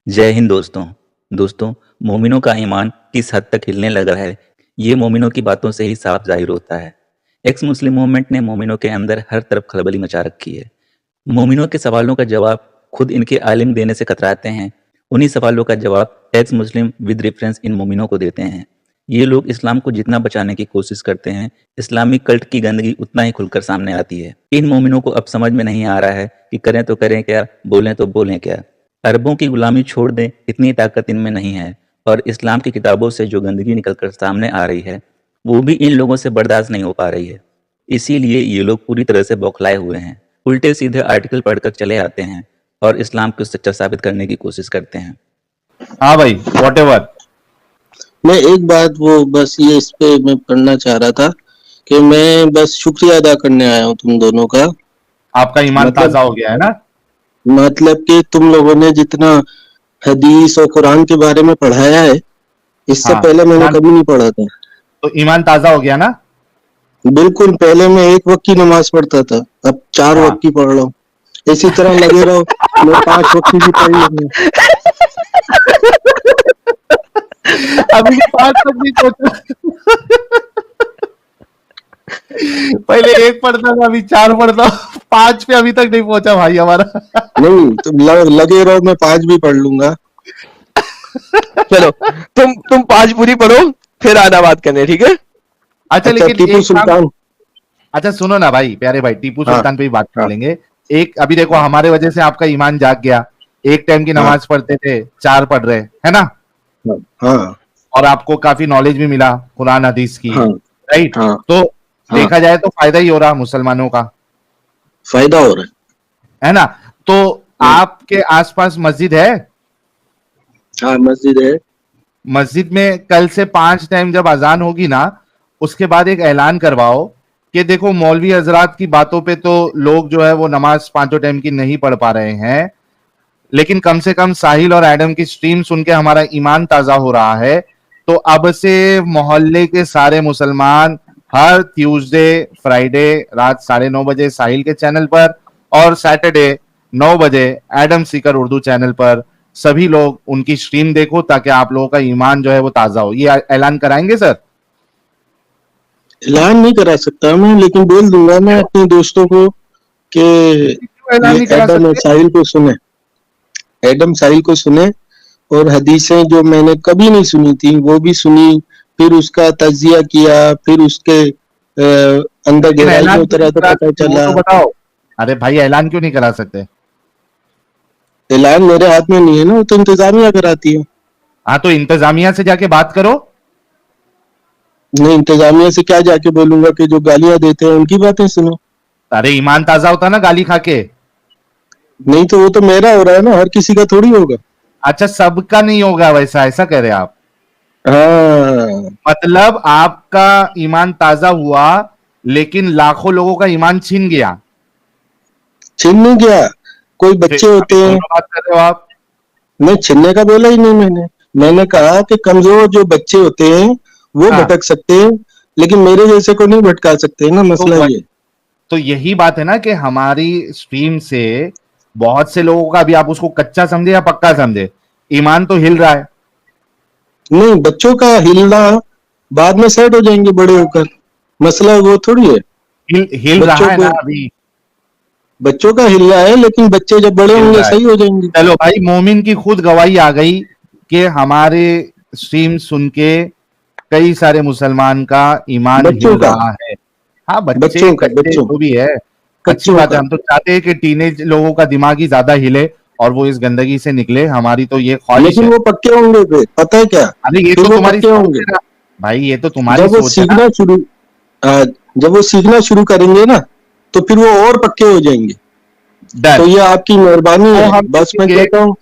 जय हिंद दोस्तों। दोस्तों, मोमिनों का ईमान किस हद तक हिलने लगा है, ये मोमिनों की बातों से ही साफ जाहिर होता है। एक्स मुस्लिम मूवमेंट ने मोमिनों के अंदर हर तरफ खलबली मचा रखी है। मोमिनों के सवालों का जवाब खुद इनके आलिम देने से कतराते हैं। उन्हीं सवालों का जवाब x Muslim with reference in मोमिनों को देते हैं। ये लोग इस्लाम को जितना बचाने की कोशिश करते हैं, इस्लामिक कल्ट की गंदगी उतना ही खुलकर सामने आती है। इन मोमिनों को अब समझ में नहीं आ रहा है कि करें तो करें क्या, बोलें तो बोलें क्या। अरबों की गुलामी छोड़ दें, इतनी ताकत इनमें नहीं है। और इस्लाम की किताबों से जो गंदगी निकलकर सामने आ रही है, वो भी इन लोगों से बर्दाश्त नहीं हो पा रही है। इसीलिए ये लोग पूरी तरह से बौखलाए हुए हैं। उल्टे सीधे आर्टिकल पढ़कर चले आते हैं और इस्लाम को सच्चा साबित करने की कोशिश करते हैं। हाँ भाई, व्हाटएवर। मैं एक बात वो बस ये इस पे मैं पढ़ना चाह रहा था कि मैं बस शुक्रिया अदा करने आया हूँ तुम दोनों का। आपका ईमान मतलब ताजा हो गया है ना। मतलब कि तुम लोगों ने जितना हदीस और कुरान के बारे में पढ़ाया है, इससे हाँ, पहले मैंने कभी नहीं पढ़ा था। तो ईमान ताजा हो गया ना। बिल्कुल, पहले मैं एक वक्त की नमाज पढ़ता था, अब 4 हाँ। वक्त की पढ़ रहा हूँ। इसी तरह लगे रहो, मैं 5 वक्त की भी पढ़ लूंगा। अभी 5 तक नहीं पहुंचा। पहले 1 पढ़ता था, अभी 4 पढ़ता हूं। 5 पे अभी तक नहीं पहुंचा भाई हमारा। नहीं, तुम लगे रहो, मैं 5 भी पढ़ लूंगा। चलो, तुम 5 पूरी पढ़ो, फिर आना बात करने, ठीक है। अच्छा, लेकिन टीपू एक काम। सुल्तान। अच्छा सुनो ना भाई, प्यारे भाई, टीपू हाँ, सुल्तान पे भी बात कर हाँ, लेंगे। एक अभी देखो, हमारे वजह से आपका ईमान जाग गया। एक टाइम की हाँ, नमाज पढ़ते थे, 4 पढ़ रहे, है ना। हाँ, हाँ, और आपको काफी नॉलेज भी मिला कुरान हदीस की, हाँ, राइट। हाँ, तो हाँ, देखा जाए तो फायदा ही हो रहा मुसलमानों का, फायदा हो रहा है ना। तो है। आपके आसपास मस्जिद है? हाँ, मस्जिद है। मस्जिद में कल से 5 टाइम जब अजान होगी ना, उसके बाद एक ऐलान करवाओ कि देखो, मौलवी हजरात की बातों पे तो लोग जो है वो नमाज 5 टाइम की नहीं पढ़ पा रहे हैं, लेकिन कम से कम साहिल और एडम की स्ट्रीम सुन के हमारा ईमान ताजा हो रहा है। तो अब से मोहल्ले के सारे मुसलमान हर ट्यूसडे फ्राइडे रात 9:30 बजे साहिल के चैनल पर, और सैटरडे 9 बजे एडम सीकर उर्दू चैनल पर सभी लोग उनकी स्ट्रीम देखो, ताकि आप लोगों का ईमान जो है वो ताजा हो। ये ऐलान कराएंगे सर? ऐलान नहीं करा सकता मैं, लेकिन बोल दूंगा मैं अपने दोस्तों को कि क्यों ऐलान ये नहीं करा एडम और सकते? साहिल को सुने, एडम साहिल को सुने, और हदीसें जो मैंने कभी नहीं सुनी थी वो भी सुनी, फिर उसका तजिया किया, फिर उसके अंदर लेकिन गहराई में ऐलान क्यों उतरा नहीं तो करा पता सकते, वो चला। तो बताओ। अरे भाई, ऐलान क्यों नहीं करा सकते? ऐलान मेरे हाथ में नहीं है ना, वो तो इंतजामिया कराती है। हाँ, तो इंतजामिया से जाके बात करो। नहीं, इंतजामिया से क्या जाके बोलूंगा कि जो गालियां देते हैं उनकी बातें सुनो। अरे ईमान ताजा होता ना गाली खा के। नहीं तो वो तो मेरा हो रहा है ना, हर किसी का थोड़ी होगा। अच्छा, सबका नहीं होगा वैसा, ऐसा कह रहे आप? हाँ, मतलब आपका ईमान ताजा हुआ, लेकिन लाखों लोगों का ईमान छीन गया। छीन नहीं गया। कोई बच्चे होते अभी हैं, दोनों बात कर रहे हो आप। नहीं छीनने का बोला ही नहीं मैंने कहा कि कमजोर जो बच्चे होते हैं वो हाँ, भटक सकते हैं, लेकिन मेरे जैसे को नहीं भटका सकते ना, तो मसला ये। तो यही बात है ना कि हमारी स्ट्रीम से बहुत से लोगों का, अभी आप उसको कच्चा समझे या पक्का समझे, ईमान तो हिल रहा है। नहीं, बच्चों का हिलना बाद में सेट हो जाएंगे बड़े होकर, मसला वो थोड़ी है। हिल रहा बच्चों है को ना अभी। बच्चों का हिल रहा है, लेकिन बच्चे जब बड़े हिल होंगे रहा है। सही हो जाएंगे। चलो भाई, मोमिन की खुद गवाही आ गई कि हमारे स्ट्रीम सुन के कई सारे मुसलमान का ईमान बच्चों हिल का रहा है। हाँ, बच्चे बच्चों का कच्चे बच्चों जो भी है, अच्छी बच्चों बात है। का हम तो चाहते हैं कि टीनेज लोगों का दिमाग ही ज्यादा हिले और वो इस गंदगी से निकले, हमारी तो ये ख्वाहिश लेकिन है। वो पक्के होंगे, फिर पता है क्या, अरे ये फिर तो वो तुम्हारी पक्के सोच होंगे। है ना भाई, ये तो तुम्हारी जब वो सोच है ना। सीखना शुरू आ, जब वो सीखना शुरू करेंगे ना, तो फिर वो और पक्के हो जाएंगे। तो डन। ये आपकी मेहरबानी तो है, हम बस मैं देखेंगे, कहता हूँ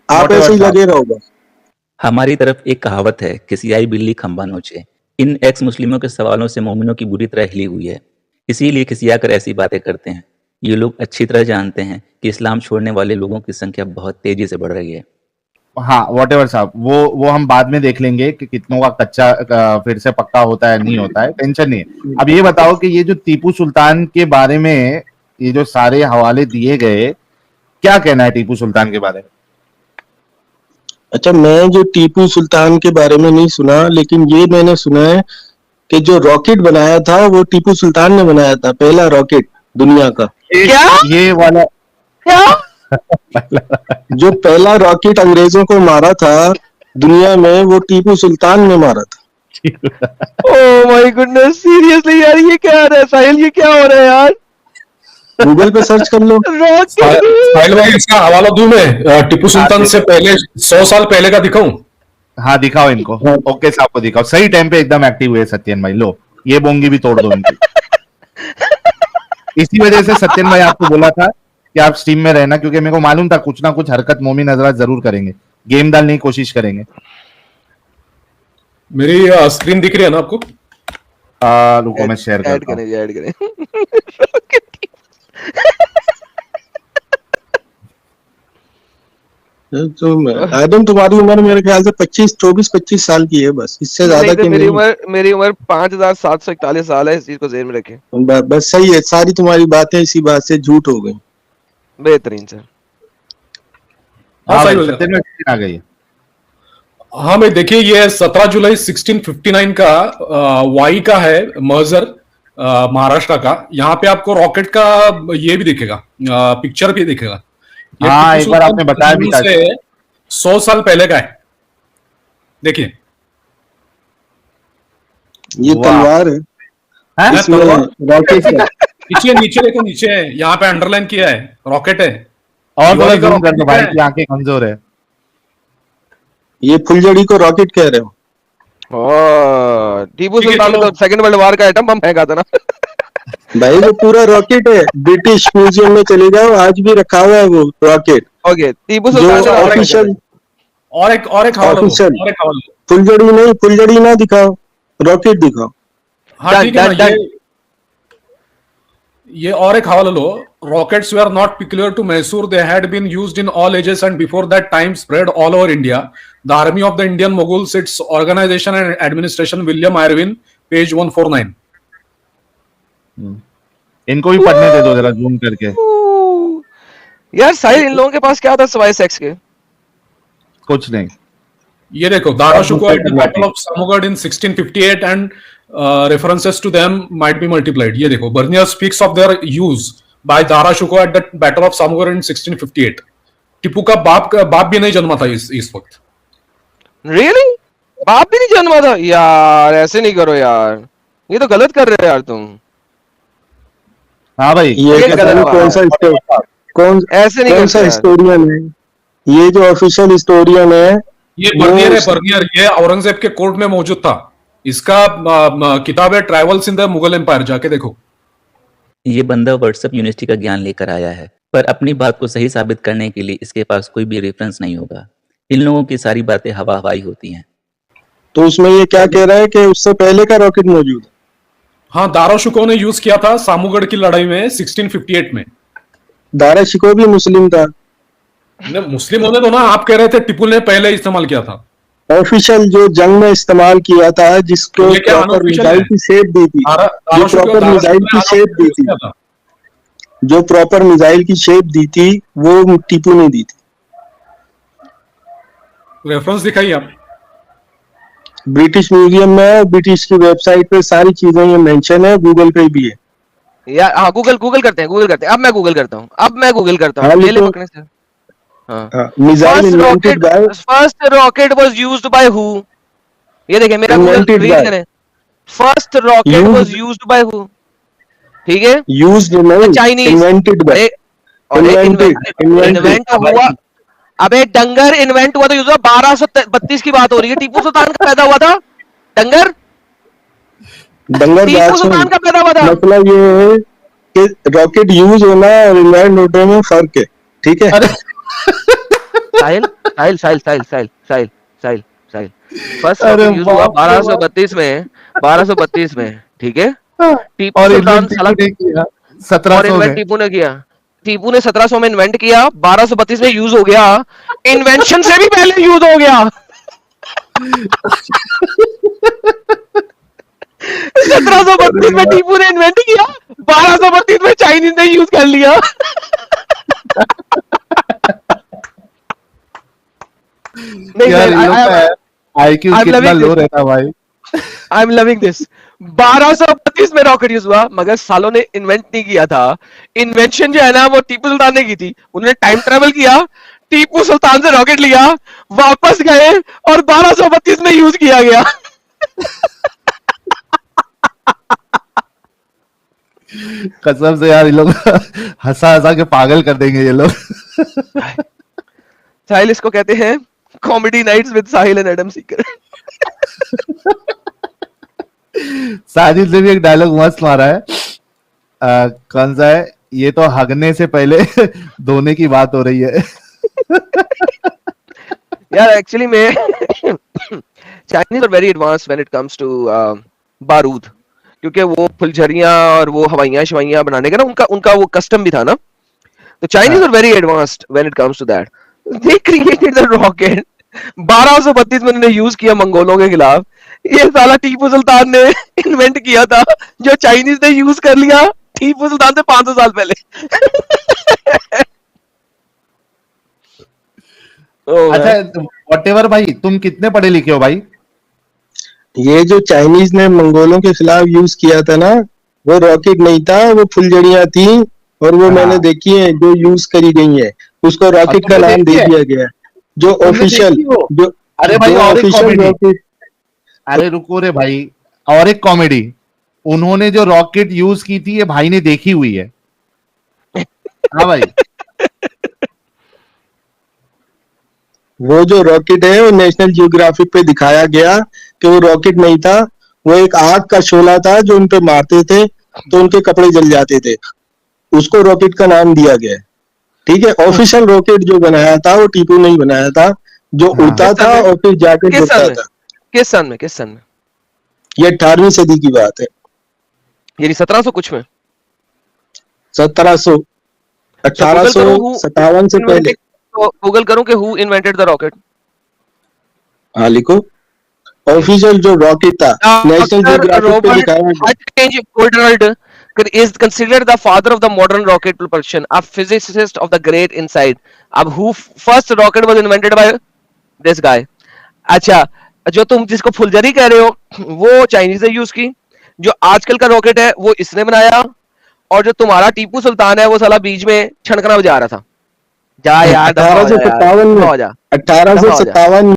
आप वॉट ऐसे एवर ही साहब। लगे रहो बस। हमारी तरफ एक कहावत है कि सियाही बिल्ली खंबा नोचे। इन एक्स मुस्लिमों के सवालों से मोमिनों की बुरी तरह हिली हुई है, इसीलिए खिसिया कर ऐसी बातें करते हैं। ये लोग अच्छी तरह जानते हैं कि इस्लाम छोड़ने वाले लोगों की संख्या बहुत तेजी से बढ़ रही है। हाँ, वॉट एवर साहब, वो हम बाद में देख लेंगे कि कितनों का कच्चा फिर से पक्का होता है नहीं होता है, टेंशन नहीं है। अब ये बताओ कि ये जो टीपू सुल्तान के बारे में ये जो सारे हवाले दिए गए, क्या कहना है टीपू सुल्तान के बारे में? अच्छा, मैं जो टीपू सुल्तान के बारे में नहीं सुना, लेकिन ये मैंने सुना है कि जो रॉकेट बनाया था वो टीपू सुल्तान ने बनाया था, पहला रॉकेट दुनिया का। क्या ये वाला क्या जो पहला रॉकेट अंग्रेजों को मारा था दुनिया में, वो टीपू सुल्तान ने मारा था। ओ माय गुडनेस, सीरियसली यार ये क्या हो रहा है साहिल, ये क्या हो रहा है यार? गूगल पे सर्च कर लो। रॉकेट साहिल भाई, इसका हवाला दूं मैं? टीपू सुल्तान से पहले 100 साल पहले का दिखाऊं? हाँ दिखाओ इनको, ओके साहब को दिखाओ, सही टाइम पे एकदम एक्टिव हुए सत्यन भाई। लो ये बोंगी भी तोड़ दो इनकी। इसी वजह से सत्यन भाई आपको बोला था कि आप स्ट्रीम में रहना, क्योंकि मेरे को मालूम था कुछ ना कुछ हरकत मोमिन हजरत जरूर करेंगे, गेम डालने की कोशिश करेंगे। मेरी स्क्रीन दिख रही है ना आपको? रुको मैं शेयर ऐड करता हूँ। करें, ऐड करें। तो आदम, तुम्हारी उम्र मेरे ख्याल से 24-25 साल की है, बस इससे ज्यादा नहीं तो की नहीं। मेरी उम्र 5741 साल है, इस चीज को ज़हन में रखें। बस सही है, सारी तुम्हारी बातें इसी बात से झूठ हो गई। बेहतरीन सर। हाँ हाँ सही भाई, बोल सत्यन रहे भाई आ गई है। हैं। हाँ भाई देखिए, ये 17 जुलाई 1659 का वाई का है, महजर महाराष्ट्र का। यहाँ पे आपको रॉकेट का ये भी दिखेगा, पिक्चर भी दिखेगा। ये हाँ, टीपू एक बार सुल्तान आपने बताया भी था। से 100 साल पहले का है, देखिए। ये वाह। तलवार है, हैं? इसमें तलवार? रॉकेट है। नीचे नीचे देखो, नीचे है, यहाँ पे अंडरलाइन किया है, रॉकेट है। और थोड़ा दिवाली का जूम कर रॉकेट दो दिख रहा भाई है? की आंखें कमजोर है। ये फुलझड़ी को रॉकेट कह रहे हो? टीपू ठीक है, सुल्तान ने चलो। तो सेकंड वर्ल्ड वॉर का आइटम बम फेंका था ना। भाई वो पूरा रॉकेट है, ब्रिटिश म्यूजियम में चले जाओ, आज भी रखा हुआ है वो रॉकेट। ओके, टीपू जो सुल्तान ने rocket फेंका ऑफिशियल था। और एक हवाला दो, ऑफिशियल और एक हवाला दो। फुलझड़ी नहीं, फुलझड़ी ना दिखाओ, रॉकेट दिखाओ। हाँ Done, ठीक है ना, done, ये और एक हवाला लो। Rockets were not peculiar to Mysore, they had been used in all ages and before that time spread all over India. The army of the Indian Moguls, its organisation and administration, William Irvine, page 149। इनको भी पढ़ने दे दो जरा zoom करके। यार साहिल, इन लोगों के पास क्या था सिवाय सेक्स के? कुछ नहीं। ये देखो, दाराशुको at the battle of Samugad in 1658 and references to them might be multiplied. ये देखो, Bernier speaks of their use by दाराशुको at the battle of Samugad in 1658. Tipu का बाप भी नहीं जन्मा था इस वक्त। रियली? बाप भी नहीं जन्मा था? यार ऐसे नहीं करो यार, ये तो गलत कर रहे हो यार तुम। हाँ भाई, ये ये पता गलत नहीं बात कौन सा कौन ऐसे नहीं कौन करते सा यार। हिस्टोरियन है, ये जो ऑफिशियल हिस्टोरियन है। ये वो बर्नियर ये औरंगजेब के कोर्ट में मौजूद था। इसका किताब है travels in the Mughal empire, जाके देखो। ये बंदा व्हाट्सएप यूनिवर्सिटी का ज्ञान लेकर आया है, पर अपनी बात को सही साबित करने के लिए इसके पास कोई भी रेफरेंस नहीं होगा। इन लोगों की सारी बातें हवा हवाई होती हैं। तो उसमें ये क्या कह रहा है कि उससे पहले का रॉकेट मौजूद है। हाँ, दाराशुको ने यूज किया था सामूगढ़ की लड़ाई में 1658 में। दारा शिकोह भी मुस्लिम था। मुस्लिम होने दो ना, आप कह रहे थे टिपू ने पहले इस्तेमाल किया था। ऑफिशियल जो जंग में इस्तेमाल किया था, जिसको ये क्या प्रॉपर unofficial मिसाइल है? की शेप दी थी, जो प्रॉपर मिसाइल की शेप दी थी, जो प्रॉपर मिसाइल की शेप दी थी, वो टीपू ने दी थी। रेफरेंस दिखाइए आप। ब्रिटिश म्यूजियम में, ब्रिटिश की वेबसाइट पे सारी चीजें ये मेंशन है, गूगल पे भी है। यार हाँ, गूगल करते हैं। अब मैं गूगल करता हूँ। हाँ, ले लिखो। पकड़े से। हाँ। Missile invented by, first rocket was used by who? ये देखिए मेरा गूगल Invented रीड by. करें। First rocket Used. Was used by who? ठीक है, यूज्ड नहीं, चाइनीज। Invented by. इन्वेंट हुआ। अबे डंगर, इन्वेंट हुआ तो यूज हुआ। 1232 की बात हो रही है। टीपू सुल्तान का पैदा हुआ था डंगर। दंगर टीपू सुल्तान का पैदा हुआ था। मतलब ये है कि रॉकेट यूज होना और इन्वेंट होने में फर्क है, ठीक है। साहिल फर्स्ट अरे रॉकेट यूज हुआ बाप रे बाप। 1232 में, ठीक है। टीपू और सुल्तान इन्वेंट साला ने किया और 1700 इन्वेंट में। टीपू ने किया। टीपू ने 1700 में इन्वेंट किया, 1232 में यूज हो गया। इन्वेंशन से भी पहले यूज हो गया। 1732 में टीपू ने इन्वेंट किया, 1232 में चाइनीज ने यूज कर लिया। नहीं यार इन लोग नहीं, का आईक्यू I'm कितना loving लो this. रहता भाई। I am loving this. 1232 में रॉकेट यूज हुआ, मगर सालों ने इन्वेंट नहीं किया था। इन्वेंशन जो है ना वो टीपू सुल्तान ने की थी। उन्होंने टाइम ट्रेवल किया, टीपू सुल्तान से रॉकेट लिया, वापस गए और 1232 में यूज किया गया। कसम से यार ये लोग हंसा हंसा के पागल कर देंगे ये लोग। साहिल इसको कहते हैं comedy nights with Sahil and Adam seeker. Sajid ने भी एक डायलॉग मस्त मारा है। कौन सा है? ये तो हगने से पहले धोने की बात हो रही है। यार एक्चुअली में Chinese are very advanced when it comes to बारूद, क्योंकि वो फुलझड़ियां और वो हवाइयां शवाइयां बनाने का ना उनका वो कस्टम भी था ना। तो Chinese are very advanced when it comes to that. They created the rocket 1232 में उन्होंने यूज किया मंगोलों के खिलाफ। ये साला टीपू सुल्तान ने इन्वेंट किया था, जो चाइनीज ने यूज कर लिया टीपू सुल्तान से 500 साल पहले। अच्छा व्हाटएवर भाई, तुम कितने पढ़े लिखे हो भाई? ये जो चाइनीज ने मंगोलों के खिलाफ यूज किया था ना, वो रॉकेट नहीं था, वो फुलझड़ियां थी। और वो मैंने देखी है जो यूज करी गई है, उसको रॉकेट का नाम दे दिया गया। जो ऑफिशियल जो अरे भाई और एक ऑफिशियल कॉमेडी, रॉकेट, अरे रुको रे भाई, और एक कॉमेडी, उन्होंने जो रॉकेट यूज की थी ये भाई ने देखी हुई है। हाँ भाई, वो जो रॉकेट है वो नेशनल जियोग्राफिक पे दिखाया गया कि वो रॉकेट नहीं था, वो एक आग का शोला था जो उन पे मारते थे तो उनके कपड़े जल जाते थे, उसको रॉकेट का नाम दिया गया। ठीक है, ऑफिशियल रॉकेट जो बनाया था वो टीपू नहीं बनाया था, जो उड़ता था और फिर जाके गिरता था। किस सन में? किस सन में? ये 18वीं सदी की बात है, यानी 1700 कुछ में, 1700 1857 से पहले। तो गूगल करूं कि हु इन्वेंटेड द रॉकेट। हाँ लिखो, ऑफिशियल जो रॉकेट था नेशनल जियोग्राफिक पे दिखाया गया। is considered the father of the modern rocket propulsion, a physicist of the great insight. अब who first rocket was invented by this guy. अच्छा, जो तुम जिसको फुलझड़ी कह रहे हो वो चाइनीज ने यूज की, जो आजकल का रॉकेट है वो इसने बनाया, और जो तुम्हारा टीपू सुल्तान है वो साला बीच में छनकना बजा रहा था। जा यार, 1857 में, 1857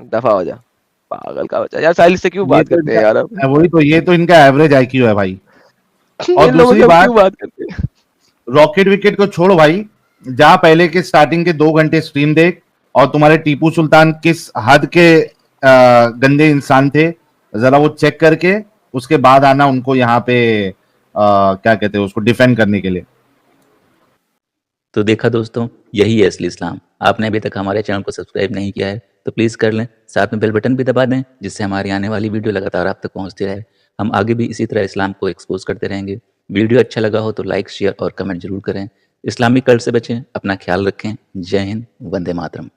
दफा हो जा, पागल का बच्चा। यार साहिल से क्यों बात करते हैं यार अब? वही तो, ये तो इनका एवरेज आईक्यू है भाई। और इन लोगों दूसरी से बात, क्यों बात करते हैं? रॉकेट विकेट को छोड़ो भाई, जा पहले के स्टार्टिंग के 2 घंटे स्ट्रीम देख, और तुम्हारे टीपू सुल्तान किस हद के गंदे इंसान थे जरा वो चेक करके उसके बाद आना उनको यहाँ पे क्या कहते हैं उसको डिफेंड करने के लिए। तो देखा दोस्तों, यही है असली इस्लाम। आपने अभी तक हमारे चैनल को सब्सक्राइब नहीं किया है तो प्लीज़ कर लें, साथ में बेल बटन भी दबा दें जिससे हमारी आने वाली वीडियो लगातार आप तक पहुंचती रहे। हम आगे भी इसी तरह इस्लाम को एक्सपोज करते रहेंगे। वीडियो अच्छा लगा हो तो लाइक, शेयर और कमेंट जरूर करें। इस्लामिक कल्ट से बचें, अपना ख्याल रखें। जय हिंद, वंदे मातरम।